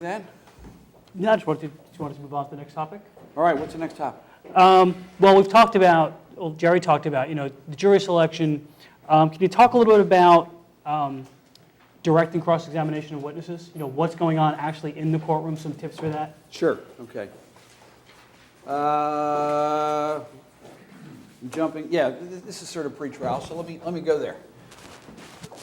Then? No, do you want us to move on to the next topic? All right, what's the next topic? Well, we've talked about, well, Jerry talked about, the jury selection. Can you talk a little bit about direct and cross-examination of witnesses? What's going on actually in the courtroom, some tips for that? Sure, okay. I'm jumping, yeah, this is sort of pre-trial, so let me go there.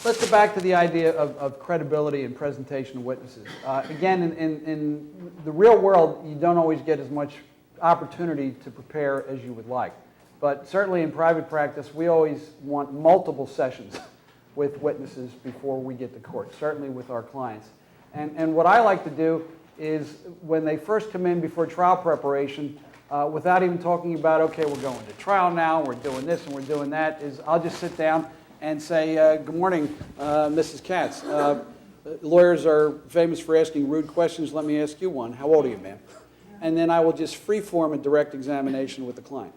Let's go back to the idea of credibility and presentation of witnesses. Again, in the real world, you don't always get as much opportunity to prepare as you would like. But certainly in private practice, we always want multiple sessions with witnesses before we get to court, certainly with our clients. And what I like to do is when they first come in before trial preparation, without even talking about, okay, we're going to trial now, we're doing this and we're doing that, is I'll just sit down and say, good morning, Mrs. Katz. Lawyers are famous for asking rude questions. Let me ask you one. How old are you, ma'am? And then I will just free-form a direct examination with the client.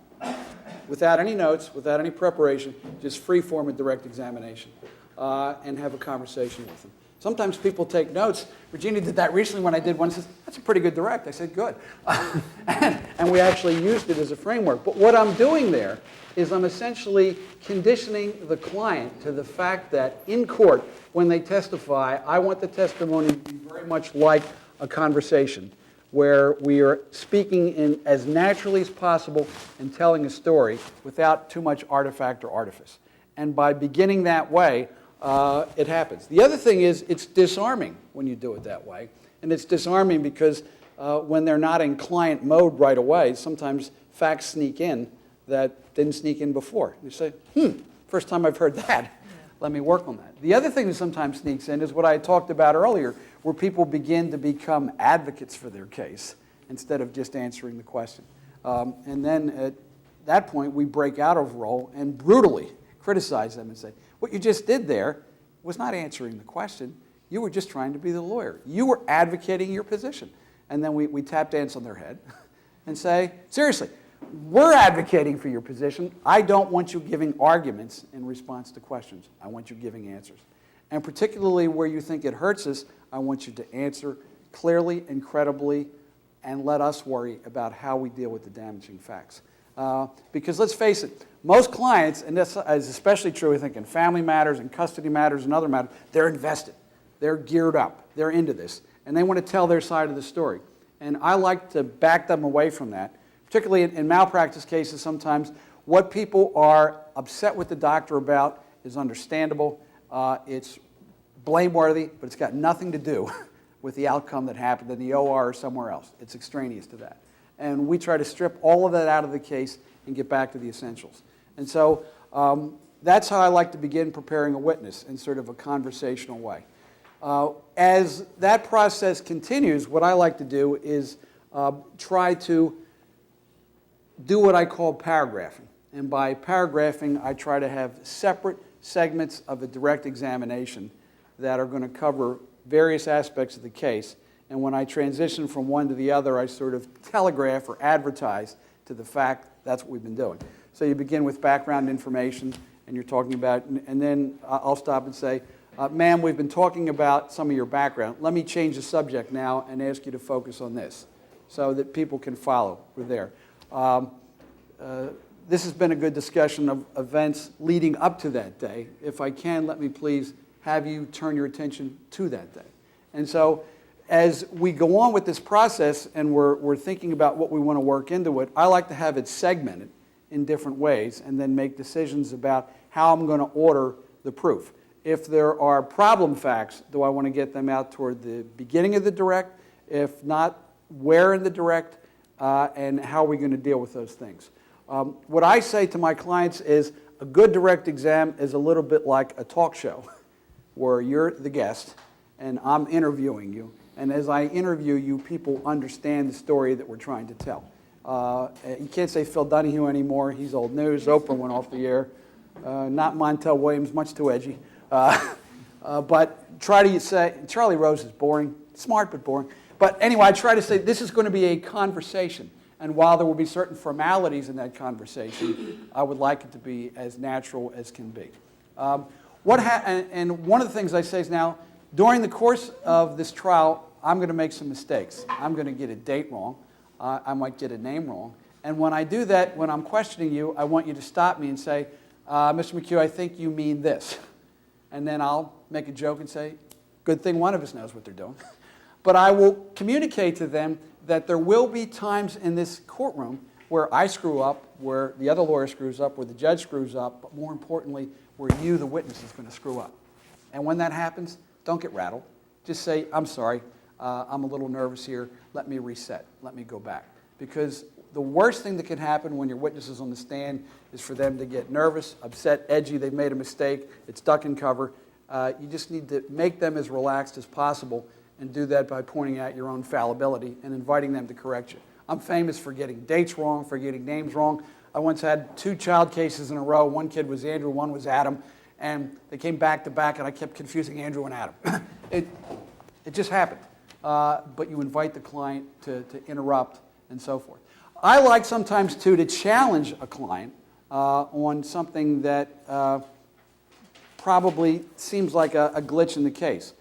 Without any notes, without any preparation, just free-form a direct examination and have a conversation with them. Sometimes people take notes. Regina did that recently when I did one. She says, that's a pretty good direct. I said, good. And we actually used it as a framework. But what I'm doing there is I'm essentially conditioning the client to the fact that in court, when they testify, I want the testimony to be very much like a conversation where we are speaking in as naturally as possible and telling a story without too much artifact or artifice. And by beginning that way, it happens. The other thing is it's disarming when you do it that way. And it's disarming because when they're not in client mode right away, sometimes facts sneak in that didn't sneak in before. You say, first time I've heard that. Let me work on that. The other thing that sometimes sneaks in is what I talked about earlier, where people begin to become advocates for their case instead of just answering the question. And then at that point, we break out of role and brutally criticize them and say, what you just did there was not answering the question. You were just trying to be the lawyer. You were advocating your position. And then we tap dance on their head and say, seriously, we're advocating for your position. I don't want you giving arguments in response to questions. I want you giving answers. And particularly where you think it hurts us, I want you to answer clearly and credibly and let us worry about how we deal with the damaging facts. Because let's face it, most clients, and this is especially true, I think, in family matters and custody matters and other matters, they're invested. They're geared up. They're into this. And they want to tell their side of the story. And I like to back them away from that. Particularly in malpractice cases, sometimes what people are upset with the doctor about is understandable. It's blameworthy, but it's got nothing to do with the outcome that happened in the OR or somewhere else. It's extraneous to that. And we try to strip all of that out of the case and get back to the essentials. And so that's how I like to begin preparing a witness in sort of a conversational way. As that process continues, what I like to do is try to do what I call paragraphing. And by paragraphing, I try to have separate segments of a direct examination that are going to cover various aspects of the case. And when I transition from one to the other, I sort of telegraph or advertise to the fact that's what we've been doing. So you begin with background information, and you're talking about, and then I'll stop and say, ma'am, we've been talking about some of your background. Let me change the subject now and ask you to focus on this so that people can follow. We're there. This has been a good discussion of events leading up to that day. If I can, let me please have you turn your attention to that day. And so as we go on with this process and we're thinking about what we want to work into it, I like to have it segmented in different ways and then make decisions about how I'm going to order the proof. If there are problem facts, do I want to get them out toward the beginning of the direct? If not, where in the direct? And how are we going to deal with those things? What I say to my clients is a good direct exam is a little bit like a talk show where you're the guest and I'm interviewing you. And as I interview you, people understand the story that we're trying to tell. You can't say Phil Donahue anymore. He's old news. Oprah went off the air. Not Montel Williams, much too edgy. But try to say, Charlie Rose is boring. Smart, but boring. But anyway, I try to say this is going to be a conversation. And while there will be certain formalities in that conversation, I would like it to be as natural as can be. And one of the things I say is now, during the course of this trial, I'm going to make some mistakes. I'm going to get a date wrong. I might get a name wrong. And when I do that, when I'm questioning you, I want you to stop me and say, Mr. McHugh, I think you mean this. And then I'll make a joke and say, good thing one of us knows what they're doing. But I will communicate to them that there will be times in this courtroom where I screw up, where the other lawyer screws up, where the judge screws up, but more importantly, where you, the witness, is going to screw up. And when that happens, don't get rattled. Just say, I'm sorry, I'm a little nervous here. Let me reset. Let me go back. Because the worst thing that can happen when your witness is on the stand is for them to get nervous, upset, edgy, they've made a mistake, it's duck and cover. You just need to make them as relaxed as possible and do that by pointing out your own fallibility and inviting them to correct you. I'm famous for getting dates wrong, for getting names wrong. I once had 2 child cases in a row. One kid was Andrew, one was Adam, and they came back to back, and I kept confusing Andrew and Adam. It just happened. But you invite the client to interrupt and so forth. I like sometimes, too, to challenge a client on something that probably seems like a glitch in the case.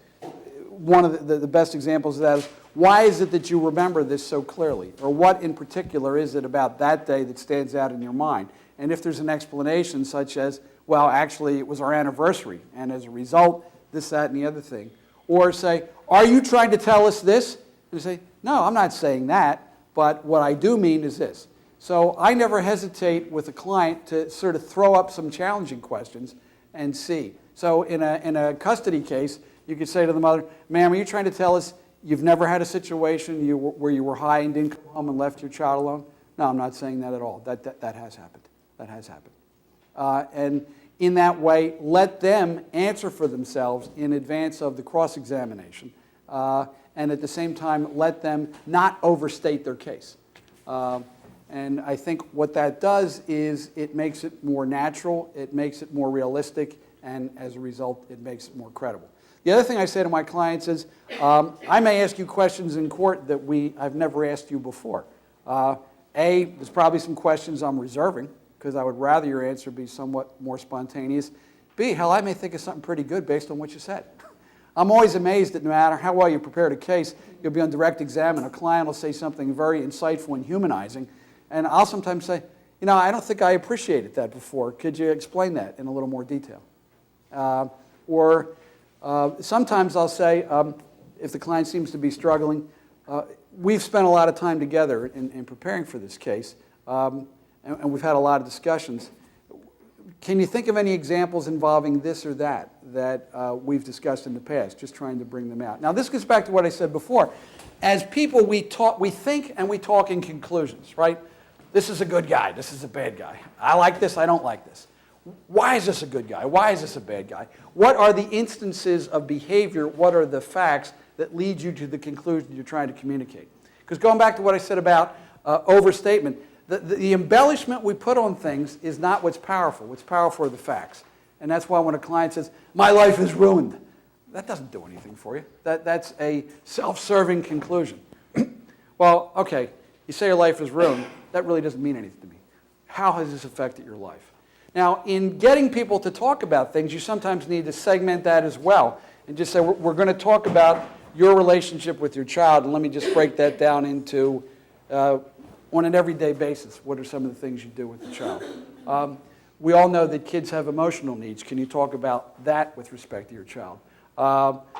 One of the best examples of that is, why is it that you remember this so clearly? Or what in particular is it about that day that stands out in your mind? And if there's an explanation such as, well, actually, it was our anniversary, and as a result, this, that, and the other thing. Or say, are you trying to tell us this? And you say, no, I'm not saying that, but what I do mean is this. So I never hesitate with a client to sort of throw up some challenging questions and see. So in a custody case, you could say to the mother, ma'am, are you trying to tell us you've never had a situation where you were high and didn't come home and left your child alone? No, I'm not saying that at all. That has happened. That has happened. And in that way, let them answer for themselves in advance of the cross-examination. And at the same time, let them not overstate their case. And I think what that does is it makes it more natural, it makes it more realistic, and as a result, it makes it more credible. The other thing I say to my clients is, I may ask you questions in court that I've never asked you before. There's probably some questions I'm reserving, because I would rather your answer be somewhat more spontaneous. B, hell, I may think of something pretty good based on what you said. I'm always amazed that no matter how well you prepared a case, you'll be on direct exam and a client will say something very insightful and humanizing, and I'll sometimes say, I don't think I appreciated that before. Could you explain that in a little more detail? Or sometimes I'll say, if the client seems to be struggling, we've spent a lot of time together in preparing for this case, and we've had a lot of discussions. Can you think of any examples involving this or that we've discussed in the past, just trying to bring them out? Now, this gets back to what I said before. As people, we think and we talk in conclusions, right? This is a good guy. This is a bad guy. I like this. I don't like this. Why is this a good guy? Why is this a bad guy? What are the instances of behavior? What are the facts that lead you to the conclusion you're trying to communicate? Because going back to what I said about overstatement, the embellishment we put on things is not what's powerful. What's powerful are the facts. And that's why when a client says, my life is ruined, that doesn't do anything for you. That's a self-serving conclusion. Well, okay, you say your life is ruined. That really doesn't mean anything to me. How has this affected your life? Now, in getting people to talk about things, you sometimes need to segment that as well and just say, we're going to talk about your relationship with your child, and let me just break that down into, on an everyday basis, what are some of the things you do with the child? We all know that kids have emotional needs. Can you talk about that with respect to your child?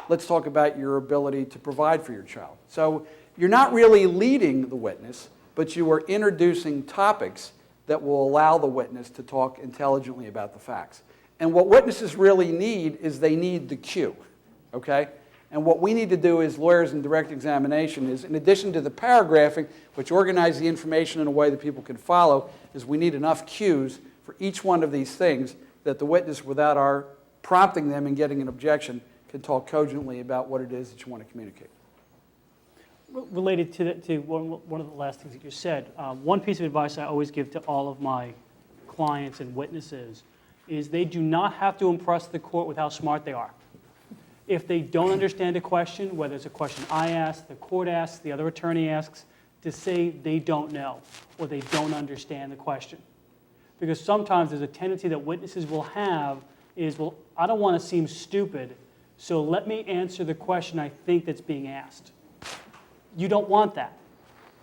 Let's talk about your ability to provide for your child. So you're not really leading the witness, but you are introducing topics that will allow the witness to talk intelligently about the facts. And what witnesses really need is they need the cue, okay? And what we need to do as lawyers in direct examination is, in addition to the paragraphing, which organize the information in a way that people can follow, is we need enough cues for each one of these things that the witness, without our prompting them and getting an objection, can talk cogently about what it is that you want to communicate. Related to one of the last things that you said, one piece of advice I always give to all of my clients and witnesses is they do not have to impress the court with how smart they are. If they don't understand a question, whether it's a question I ask, the court asks, the other attorney asks, to say they don't know or they don't understand the question. Because sometimes there's a tendency that witnesses will have is, well, I don't want to seem stupid, so let me answer the question I think that's being asked. You don't want that.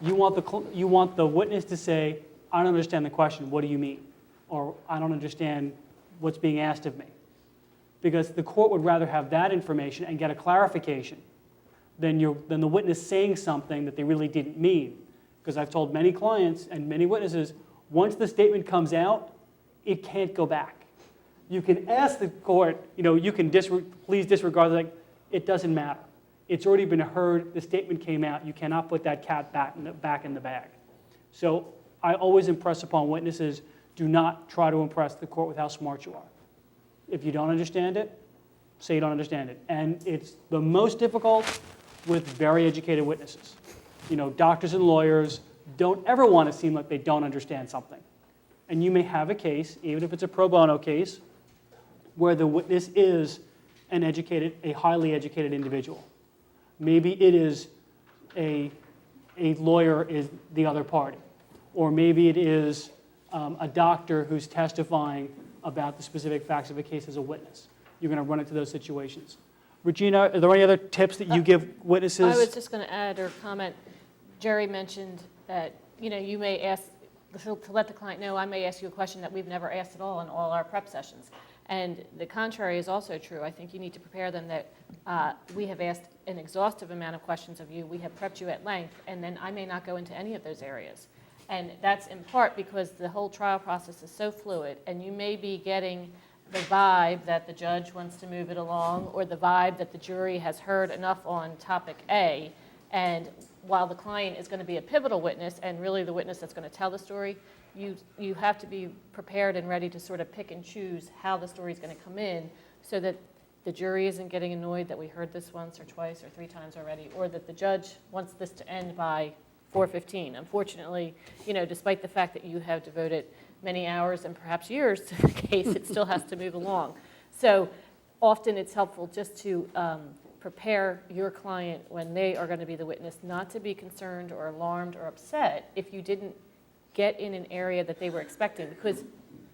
You want the witness to say, I don't understand the question, what do you mean? Or I don't understand what's being asked of me. Because the court would rather have that information and get a clarification than the witness saying something that they really didn't mean. Because I've told many clients and many witnesses, once the statement comes out, it can't go back. You can ask the court, you can please disregard it. It doesn't matter. It's already been heard. The statement came out. You cannot put that cat back in the bag. So I always impress upon witnesses, do not try to impress the court with how smart you are. If you don't understand it, say you don't understand it. And it's the most difficult with very educated witnesses. Doctors and lawyers don't ever want to seem like they don't understand something. And you may have a case, even if it's a pro bono case, where the witness is a highly educated individual. Maybe it is a lawyer is the other party. Or maybe it is a doctor who's testifying about the specific facts of a case as a witness. You're going to run into those situations. Regina, are there any other tips that you give witnesses? I was just going to add or comment. Jerry mentioned that you may ask, to let the client know, I may ask you a question that we've never asked at all in all our prep sessions. And the contrary is also true. I think you need to prepare them that we have asked an exhaustive amount of questions of you. We have prepped you at length, and then I may not go into any of those areas. And that's in part because the whole trial process is so fluid, and you may be getting the vibe that the judge wants to move it along, or the vibe that the jury has heard enough on topic A, and while the client is going to be a pivotal witness and really the witness that's going to tell the story, you have to be prepared and ready to sort of pick and choose how the story is going to come in so that the jury isn't getting annoyed that we heard this once or twice or 3 times already, or that the judge wants this to end by 4:15. Unfortunately, despite the fact that you have devoted many hours and perhaps years to the case, it still has to move along. So often it's helpful just to prepare your client when they are going to be the witness not to be concerned or alarmed or upset if you didn't get in an area that they were expecting, because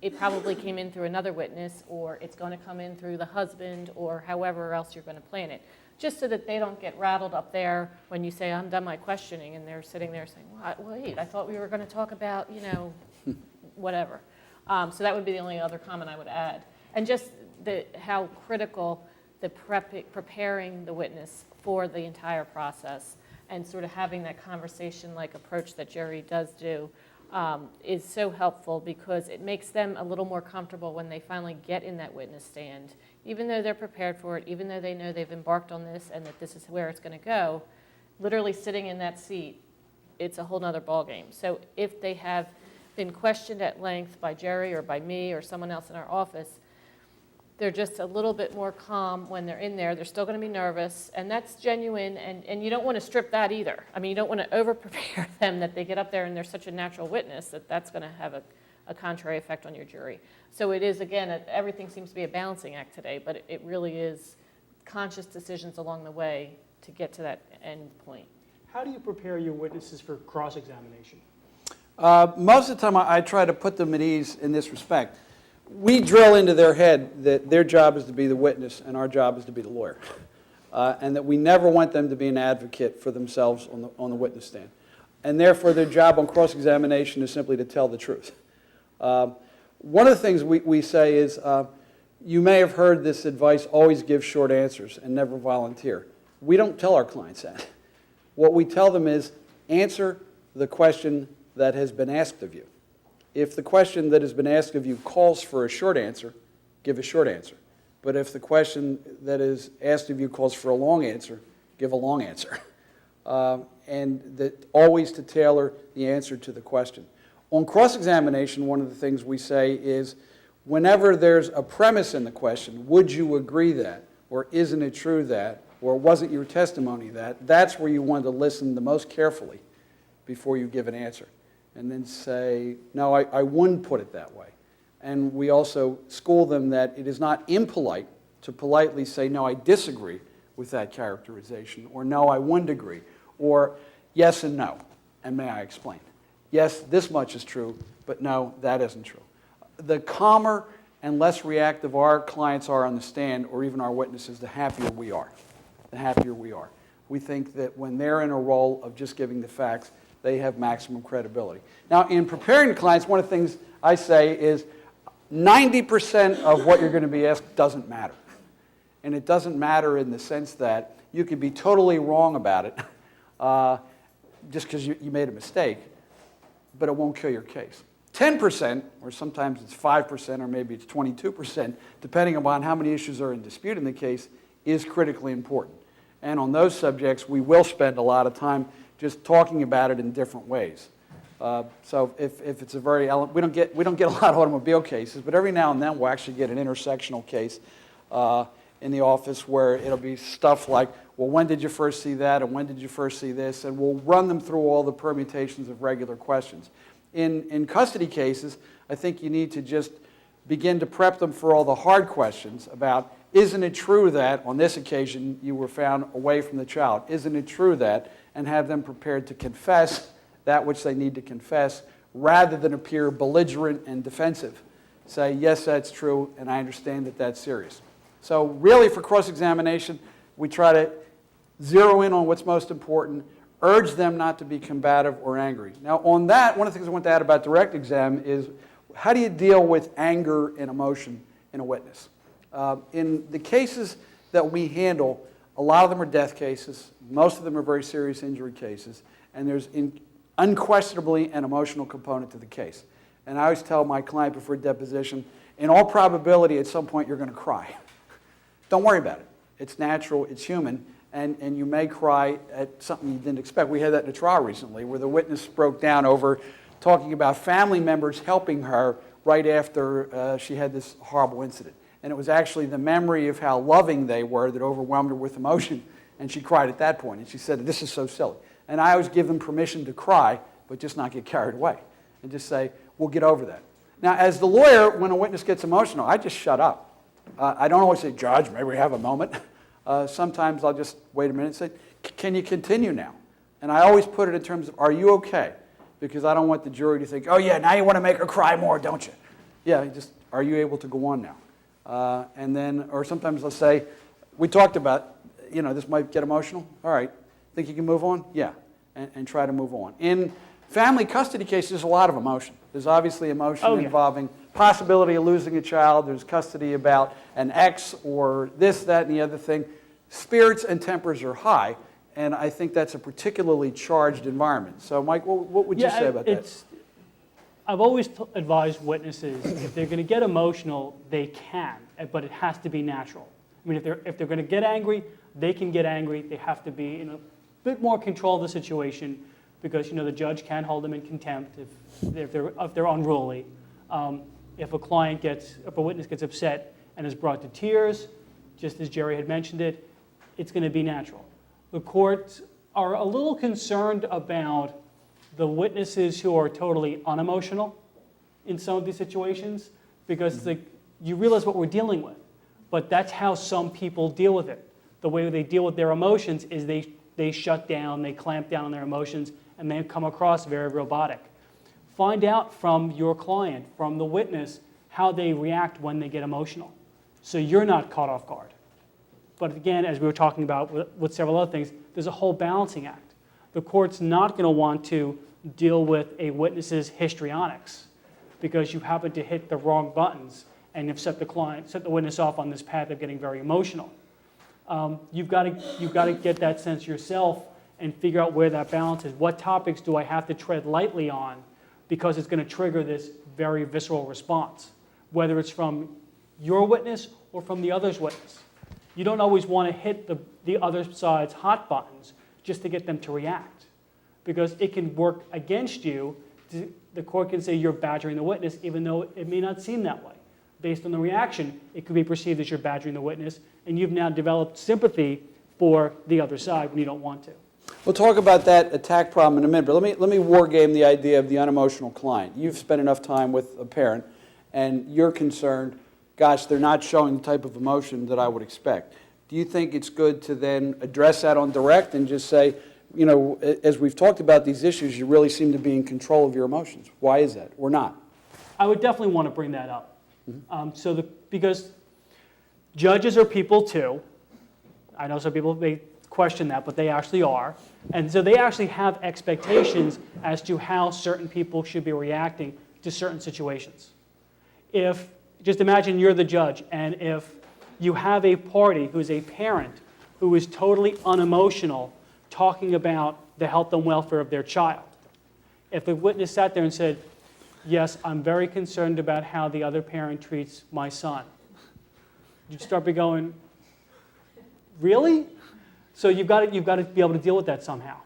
it probably came in through another witness, or it's going to come in through the husband, or however else you're going to plan it, just so that they don't get rattled up there when you say, I'm done my questioning, and they're sitting there saying, wait, I thought we were going to talk about, whatever. So that would be the only other comment I would add. And just how critical the preparing the witness for the entire process and sort of having that conversation-like approach that Jerry does do is so helpful, because it makes them a little more comfortable when they finally get in that witness stand. Even though they're prepared for it, even though they know they've embarked on this and that this is where it's going to go, literally sitting in that seat, it's a whole nother ballgame. So if they have been questioned at length by Jerry or by me or someone else in our office, they're just a little bit more calm when they're in there. They're still going to be nervous, and that's genuine, and you don't want to strip that either. I mean, you don't want to over-prepare them that they get up there and they're such a natural witness that that's going to have a contrary effect on your jury. So it is, again, everything seems to be a balancing act today, but it really is conscious decisions along the way to get to that end point. How do you prepare your witnesses for cross-examination? Most of the time, I try to put them at ease in this respect. We drill into their head that their job is to be the witness and our job is to be the lawyer, and that we never want them to be an advocate for themselves on the witness stand. And therefore, their job on cross-examination is simply to tell the truth. One of the things we say is, you may have heard this advice, always give short answers and never volunteer. We don't tell our clients that. What we tell them is, answer the question that has been asked of you. If the question that has been asked of you calls for a short answer, give a short answer. But if the question that is asked of you calls for a long answer, give a long answer. And that always to tailor the answer to the question. On cross-examination, one of the things we say is, whenever there's a premise in the question, would you agree that, or isn't it true that, or wasn't your testimony that, that's where you want to listen the most carefully before you give an answer. And then say, no, I wouldn't put it that way. And we also school them that it is not impolite to politely say, no, I disagree with that characterization, or no, I wouldn't agree, or yes and no, and may I explain? Yes, this much is true, but no, that isn't true. The calmer and less reactive our clients are on the stand, or even our witnesses, the happier we are. The happier we are. we think that when they're in a role of just giving the facts, they have maximum credibility. Now, in preparing clients, one of the things I say is 90% of what you're going to be asked doesn't matter. And it doesn't matter in the sense that you could be totally wrong about it just because you made a mistake, but it won't kill your case. 10%, or sometimes it's 5%, or maybe it's 22%, depending upon how many issues are in dispute in the case, is critically important. And on those subjects, we will spend a lot of time just talking about it in different ways. So if it's a very, we don't get a lot of automobile cases, but every now and then we'll actually get an intersectional case in the office where it'll be stuff like, well, when did you first see that, and when did you first see this, and we'll run them through all the permutations of regular questions. In custody cases, I think you need to just begin to prep them for all the hard questions about, isn't it true that on this occasion you were found away from the child? Isn't it true that? And have them prepared to confess that which they need to confess rather than appear belligerent and defensive. Say, yes, that's true, and I understand that that's serious. So really for cross-examination, we try to zero in on what's most important, urge them not to be combative or angry. Now on that, one of the things I want to add about direct exam is how do you deal with anger and emotion in a witness? In the cases that we handle, a lot of them are death cases, most of them are very serious injury cases, and there's unquestionably an emotional component to the case. And I always tell my client before deposition, in all probability at some point you're going to cry. Don't worry about it. It's natural, it's human, and you may cry at something you didn't expect. We had that in a trial recently where the witness broke down over talking about family members helping her right after she had this horrible incident. And it was actually the memory of how loving they were that overwhelmed her with emotion, and she cried at that point. And she said, this is so silly. And I always give them permission to cry, but just not get carried away. And just say, we'll get over that. Now, as the lawyer, when a witness gets emotional, I just shut up. I don't always say, Judge, maybe we have a moment. Sometimes I'll just wait a minute and say, can you continue now? And I always put it in terms of, are you okay? Because I don't want the jury to think, oh yeah, now you want to make her cry more, don't you? Yeah, just, are you able to go on now? And then, or sometimes I'll say, we talked about, this might get emotional. All right, think you can move on? Yeah, and try to move on. In family custody cases, there's a lot of emotion. There's obviously emotion involving possibility of losing a child. There's custody about an ex or this, that, and the other thing. Spirits and tempers are high, and I think that's a particularly charged environment. So, Mike, what would you say about that? I've always advised witnesses, if they're going to get emotional, they can, but it has to be natural. I mean, if they're going to get angry, they can get angry. They have to be in a bit more control of the situation because, the judge can hold them in contempt if they're unruly. If a witness gets upset and is brought to tears, just as Jerry had mentioned it, it's going to be natural. The courts are a little concerned about the witnesses who are totally unemotional in some of these situations because you realize what we're dealing with. But that's how some people deal with it. The way they deal with their emotions is they shut down, they clamp down on their emotions, and they come across very robotic. Find out from your client, from the witness, how they react when they get emotional, so you're not caught off guard. But again, as we were talking about with several other things, there's a whole balancing act. The court's not going to want to deal with a witness's histrionics because you happen to hit the wrong buttons and have set the witness off on this path of getting very emotional. You've got to get that sense yourself and figure out where that balance is. What topics do I have to tread lightly on because it's going to trigger this very visceral response, whether it's from your witness or from the other's witness. You don't always want to hit the other side's hot buttons just to get them to react because it can work against you. The court can say you're badgering the witness even though it may not seem that way. Based on the reaction, it could be perceived as you're badgering the witness, and you've now developed sympathy for the other side when you don't want to. We'll talk about that attack problem in a minute, but let me war game the idea of the unemotional client. You've spent enough time with a parent, and you're concerned, gosh, they're not showing the type of emotion that I would expect. Do you think it's good to then address that on direct and just say, as we've talked about these issues, you really seem to be in control of your emotions. Why is that, or not? I would definitely want to bring that up. Because judges are people too. I know some people may question that, but they actually are. And so they actually have expectations as to how certain people should be reacting to certain situations. Just imagine you're the judge, and if you have a party who's a parent who is totally unemotional talking about the health and welfare of their child. If a witness sat there and said, yes, I'm very concerned about how the other parent treats my son, you'd start by going, really? So you've got to be able to deal with that somehow.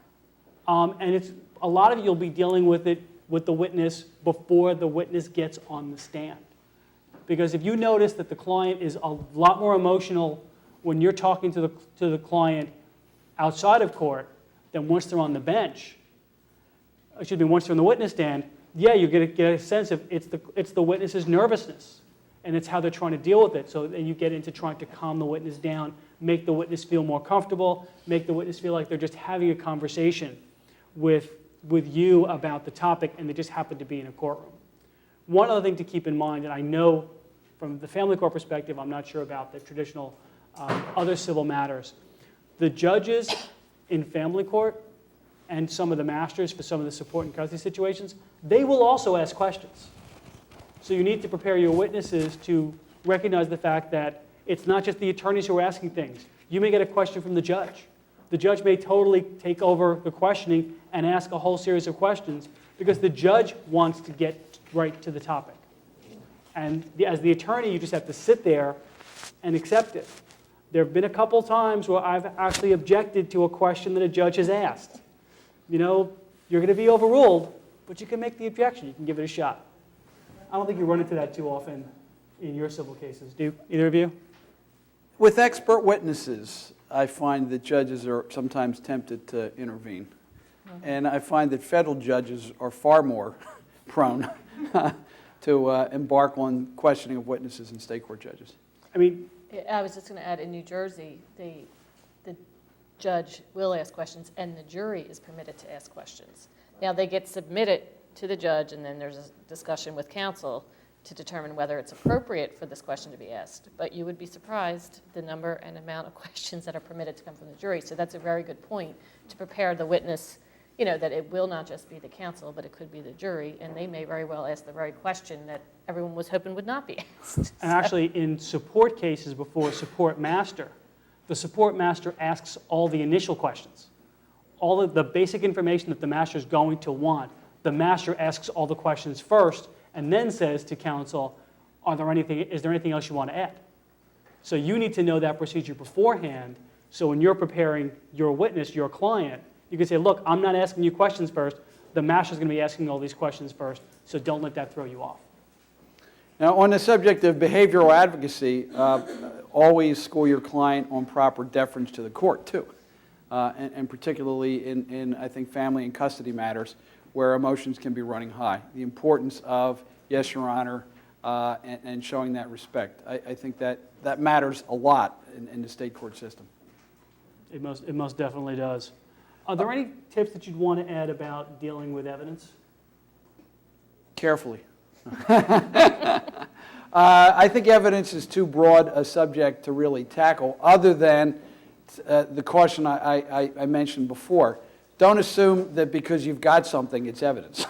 And a lot of it you'll be dealing with it with the witness before the witness gets on the stand. Because if you notice that the client is a lot more emotional when you're talking to the client outside of court than once they're on the bench, once they're on the witness stand, yeah, you get a sense of it's the witness's nervousness, and it's how they're trying to deal with it. So then you get into trying to calm the witness down, make the witness feel more comfortable, make the witness feel like they're just having a conversation with you about the topic, and they just happen to be in a courtroom. One other thing to keep in mind, and I know from the family court perspective, I'm not sure about the traditional other civil matters. The judges in family court and some of the masters for some of the support and custody situations, they will also ask questions. So you need to prepare your witnesses to recognize the fact that it's not just the attorneys who are asking things. You may get a question from the judge. The judge may totally take over the questioning and ask a whole series of questions because the judge wants to get right to the topic. And as the attorney, you just have to sit there and accept it. There have been a couple times where I've actually objected to a question that a judge has asked. You know, you're going to be overruled, but you can make the objection. You can give it a shot. I don't think you run into that too often in your civil cases. Do either of you? With expert witnesses, I find that judges are sometimes tempted to intervene. And I find that federal judges are far more prone to embark on questioning of witnesses than state court judges. I mean, I was just going to add, in New Jersey, the judge will ask questions, and the jury is permitted to ask questions. Now, they get submitted to the judge, and then there's a discussion with counsel to determine whether it's appropriate for this question to be asked. But you would be surprised the number and amount of questions that are permitted to come from the jury. So that's a very good point to prepare the witness, that it will not just be the counsel, but it could be the jury, and they may very well ask the very question that everyone was hoping would not be asked. and actually in support cases before support master, the support master asks all the initial questions. All of the basic information that the master is going to want, the master asks all the questions first and then says to counsel, is there anything else you want to add? So you need to know that procedure beforehand, so when you're preparing your witness, your client, you can say, look, I'm not asking you questions first. The master's going to be asking all these questions first, so don't let that throw you off. Now, on the subject of behavioral advocacy, always school your client on proper deference to the court, too, and particularly in, I think, family and custody matters where emotions can be running high. The importance of, yes, Your Honor, and showing that respect. I think that matters a lot in the state court system. It most definitely does. Are there any tips that you'd want to add about dealing with evidence? Carefully. I think evidence is too broad a subject to really tackle, other than the caution I mentioned before. Don't assume that because you've got something, it's evidence.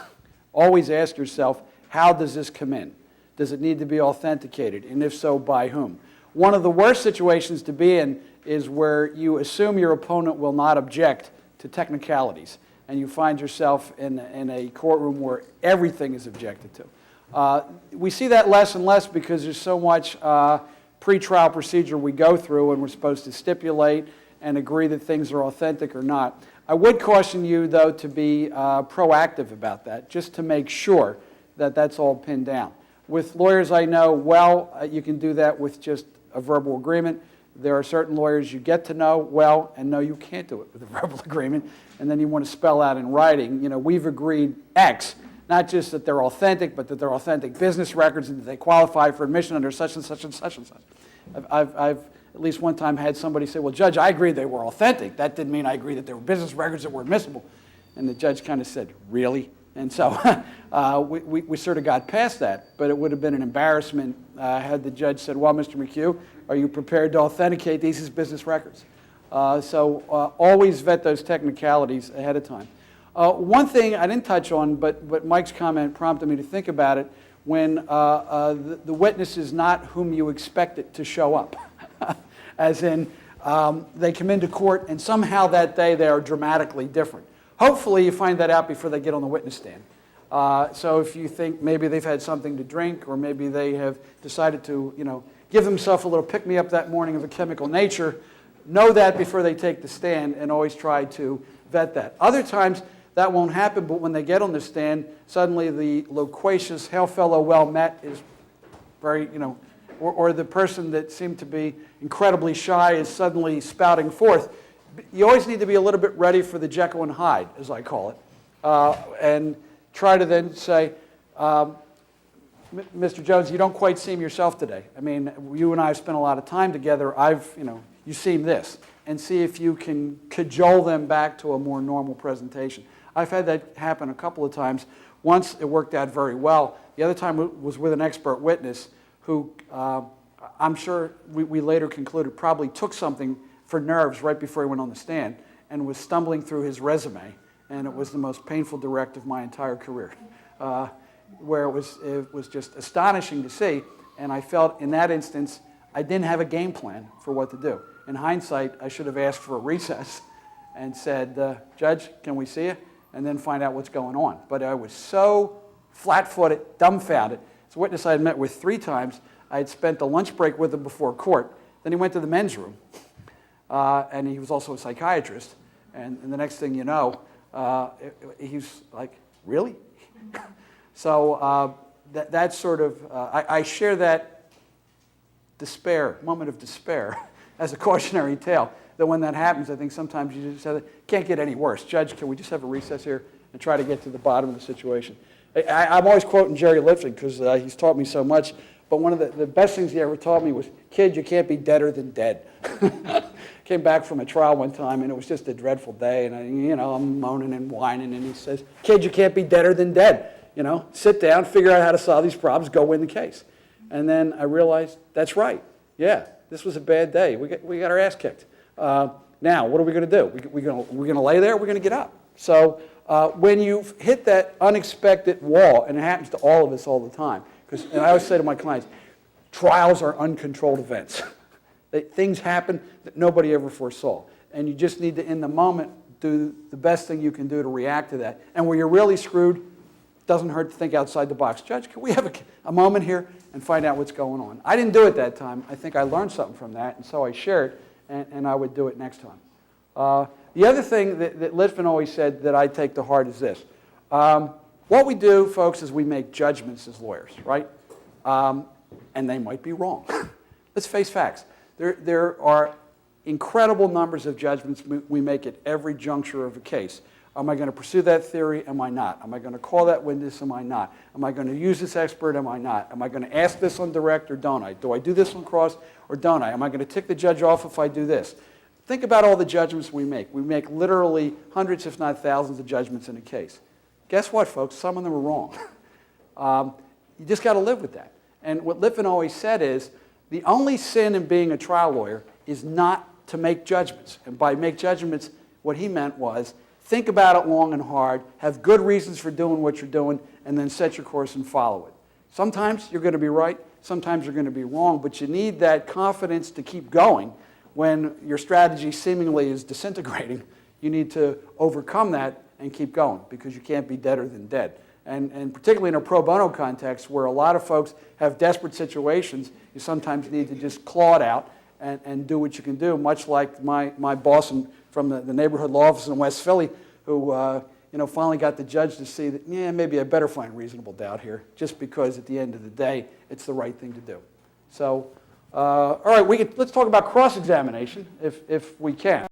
Always ask yourself, how does this come in? Does it need to be authenticated? And if so, by whom? One of the worst situations to be in is where you assume your opponent will not object to technicalities, and you find yourself in a courtroom where everything is objected to. We see that less and less because there's so much pretrial procedure we go through, and we're supposed to stipulate and agree that things are authentic or not. I would caution you, though, to be proactive about that, just to make sure that that's all pinned down. With lawyers I know, you can do that with just a verbal agreement. There are certain lawyers you get to know well and know you can't do it with a verbal agreement, and then you want to spell out in writing, we've agreed X, not just that they're authentic, but that they're authentic business records and that they qualify for admission under such and such and such and such. I've at least one time had somebody say, well, Judge, I agree they were authentic. That didn't mean I agree that they were business records that were admissible. And the judge kind of said, really? And so we sort of got past that, but it would have been an embarrassment had the judge said, well, Mr. McHugh, are you prepared to authenticate these as business records? So always vet those technicalities ahead of time. One thing I didn't touch on, but Mike's comment prompted me to think about it, when the witness is not whom you expect it to show up. As in, they come into court and somehow that day they are dramatically different. Hopefully you find that out before they get on the witness stand. So if you think maybe they've had something to drink, or maybe they have decided to, give themselves a little pick-me-up that morning of a chemical nature, know that before they take the stand and always try to vet that. Other times that won't happen, but when they get on the stand, suddenly the loquacious, hail fellow, well met is very, or the person that seemed to be incredibly shy is suddenly spouting forth. You always need to be a little bit ready for the Jekyll and Hyde, as I call it, and try to then say, Mr. Jones, you don't quite seem yourself today. I mean, you and I have spent a lot of time together. You seem this, and see if you can cajole them back to a more normal presentation. I've had that happen a couple of times. Once it worked out very well. The other time it was with an expert witness who I'm sure we later concluded probably took something for nerves right before he went on the stand and was stumbling through his resume, and it was the most painful direct of my entire career, where it was just astonishing to see, and I felt in that instance I didn't have a game plan for what to do. In hindsight, I should have asked for a recess and said, Judge, can we see you? And then find out what's going on. But I was so flat-footed, dumbfounded. It's a witness I had met with 3 times. I had spent the lunch break with him before court. Then he went to the men's room, and he was also a psychiatrist. And the next thing you know, he's like, really? So that's sort of, I share that moment of despair, as a cautionary tale, that when that happens, I think sometimes you just say, can't get any worse. Judge, can we just have a recess here and try to get to the bottom of the situation? I'm always quoting Jerry Lipton because he's taught me so much, but one of the best things he ever taught me was, kid, you can't be deader than dead. Came back from a trial one time, and it was just a dreadful day, and I'm moaning and whining, and he says, kid, you can't be deader than dead. Sit down, figure out how to solve these problems, go win the case. And then I realized, that's right. Yeah, this was a bad day. We got our ass kicked. Now, what are we going to do? We're going to lay there, or we're going to get up? So when you've hit that unexpected wall, and it happens to all of us all the time, and I always say to my clients, trials are uncontrolled events. Things happen that nobody ever foresaw. And you just need to, in the moment, do the best thing you can do to react to that. And where you're really screwed, it doesn't hurt to think outside the box. Judge, can we have a moment here and find out what's going on? I didn't do it that time. I think I learned something from that, and so I share it, and I would do it next time. The other thing that Litfin always said that I take to heart is this. What we do, folks, is we make judgments as lawyers, right? And they might be wrong. Let's face facts. There are incredible numbers of judgments we make at every juncture of a case. Am I going to pursue that theory? Am I not? Am I going to call that witness? Am I not? Am I going to use this expert? Am I not? Am I going to ask this on direct or don't I? Do I do this on cross or don't I? Am I going to tick the judge off if I do this? Think about all the judgments we make. We make literally hundreds, if not thousands, of judgments in a case. Guess what, folks? Some of them are wrong. You just got to live with that. And what Litfin always said is, the only sin in being a trial lawyer is not to make judgments. And by make judgments, what he meant was, think about it long and hard, have good reasons for doing what you're doing, and then set your course and follow it. Sometimes you're going to be right, sometimes you're going to be wrong, but you need that confidence to keep going when your strategy seemingly is disintegrating. You need to overcome that and keep going, because you can't be deader than dead. And particularly in a pro bono context where a lot of folks have desperate situations, you sometimes need to just claw it out and do what you can do, much like my boss from the neighborhood law office in West Philly, who finally got the judge to see that, maybe I better find reasonable doubt here, just because at the end of the day, it's the right thing to do. So, all right, let's talk about cross-examination, if we can.